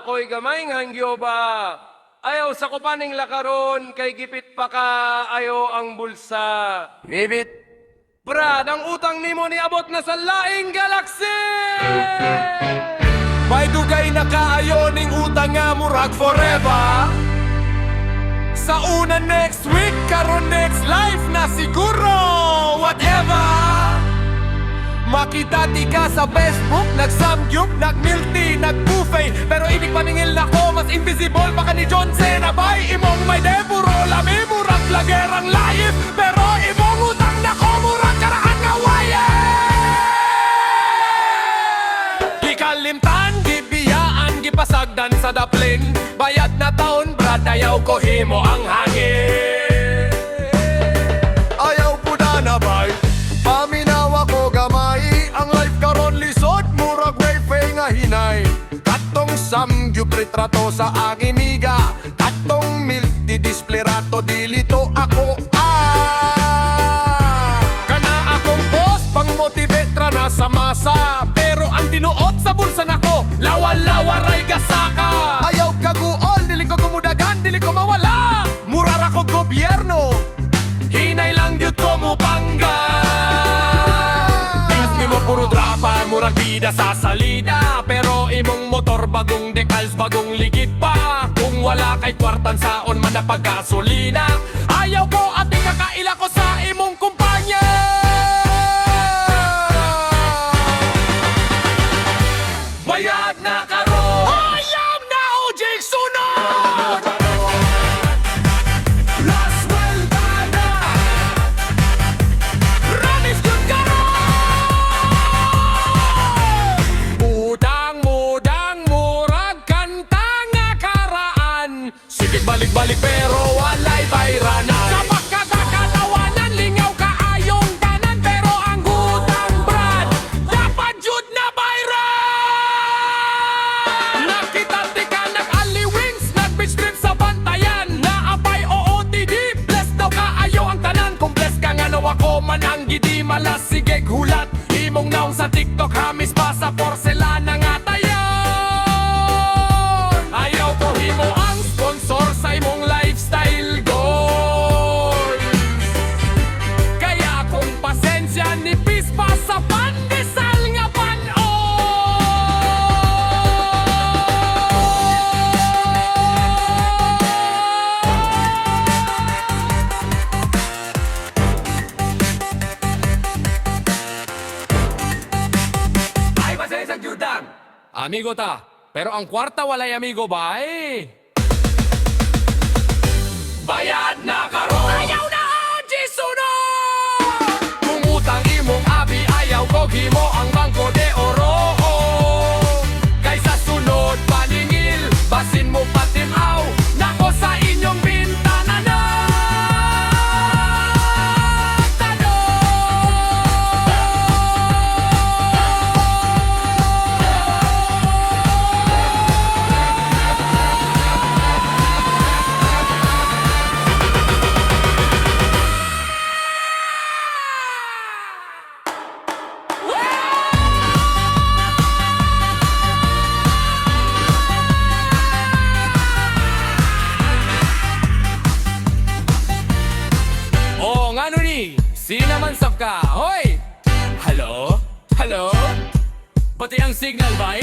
ko'y gamay nga hangyo ba? Ayaw sa kupaning lakaron, kay gipit pa ka, ayaw ang bulsa. Bibit. Brad, ang utang nimo ni abot na sa laing galaxy! May dugay na kaayo ning utang nga murag forever. Sa una next week, karon next life na siguro. Whatever. Makita ti ka sa Facebook, nag-samgyup, nag-milk-tea, nag-buffet. Pero ibig paningil ako, mas invisible pa ka ni John Cena. Bay, imong may deburo, lami murag vlogger ang live. Pero imong utang na ko, murag karaan nga waye. Gikalimtan, gibiyaan, gipasagdan sa dapling. Bayad na taon, brad, ayaw ko himo ang hangin. Ayaw po na bay, paminawa ko gamay. Ang life karon lisod, murag wifi nga hinay. Katong samgyup retrato sa aking miga. Katong milk di display rato, dilito ako kana akong post, pang motivate ra na sa masa. Pero ang tinuot sa bulsa nako, lawa-lawa ray gasaka. Ayaw kaguol, dili ko kumudagan, dili ko mawala. Murar ako gobyerno, hinay lang yun ko mo pangga. Tingas mo puro drapa, murag bida sa salida. Pero imong motor bagong decals, bagong ligid pa. Kung wala kay kwartan saon man na paggasolina. Ayaw ko at di kakaila ko sa imong kumpanya. Bayad na karon, ayaw na OJ sunod. Las Vueltada, Ramis yun karon. Mudang murag kanta nga karaan. Sige balik-balik pero walay bayranan. Sa pagkakatawanan, lingaw kaayong tanan. Pero ang hutang brad, dapat jud na bayran. Nakita-ti ka nag-aliwings, nag-beach trip sa bantayan. Naapay OOTD, bless daw kaayo ang tanan. Kung bless ka nga nawa ko man ang gidi malas. Sige hulat, imong naong sa TikTok hamis pa sa porselana nga tayon. Ayaw ko himo ang sponsor sa imong lifestyle goal. Kaya kung pasensya nipis pa sa pandesal nga ay pasensya gyudang. Amigo ta, pero ang kwarta walay amigo ba eh? Bayad na karon, ayaw na OG sunod. Kung utang imong abi, ayaw ko himo ang Bangko de Oro. Kaysa sunod paningil, basin mo patimaw. Nako sa inyong bintana na ano ni? Sinaman sap ka? Hoy! Hello? Hello? Pati ang signal ba?